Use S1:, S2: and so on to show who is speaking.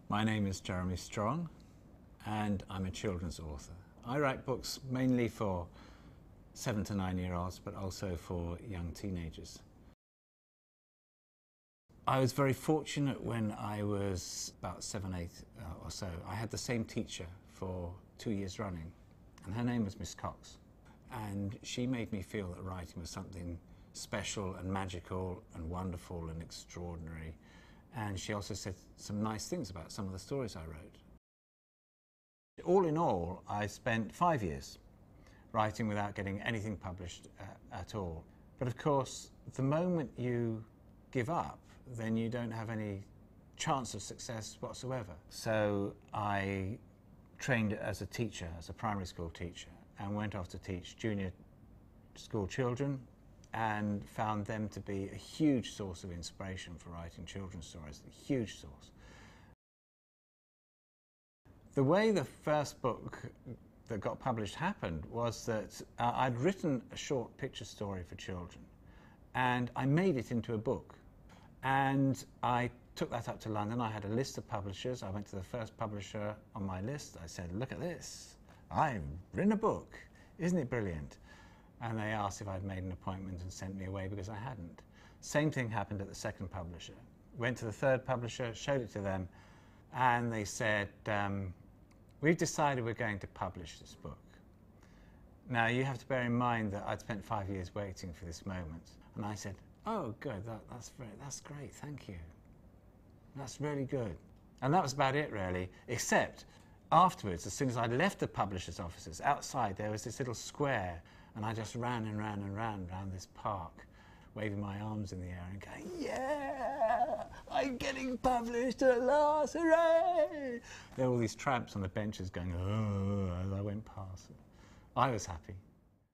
S1: My name is Jeremy Strong and I'm a children's author. I write books mainly for 7 to 9-year-olds but also for young teenagers. I was very fortunate when I was about 7, 8 or so. I had the same teacher for 2 years running and her name was Miss Cox, and she made me feel that writing was something special and magical and wonderful and extraordinary. And she also said some nice things about some of the stories I wrote. All in all, I spent 5 years writing without getting anything published at all. But of course, the moment you give up, then you don't have any chance of success whatsoever. So I trained as a teacher, as a primary school teacher, and went off to teach junior school children, and found them to be a huge source of inspiration for writing children's stories, a huge source. The way the first book that got published happened was that I'd written a short picture story for children and I made it into a book. And I took that up to London. I had a list of publishers. I went to the first publisher on my list. I said, "Look at this, I've written a book. Isn't it brilliant?" And they asked if I'd made an appointment and sent me away because I hadn't. Same thing happened at the second publisher. Went to the third publisher, showed it to them, and they said, "We've decided we're going to publish this book." Now you have to bear in mind that I'd spent 5 years waiting for this moment. And I said, "Oh good, that's great, thank you. That's really good." And that was about it really, except afterwards, as soon as I left the publisher's offices, outside there was this little square, and I just ran and ran and ran around this park, waving my arms in the air and going, "Yeah, I'm getting published at last, hooray!" There were all these tramps on the benches going, "Oh," as I went past. I was happy.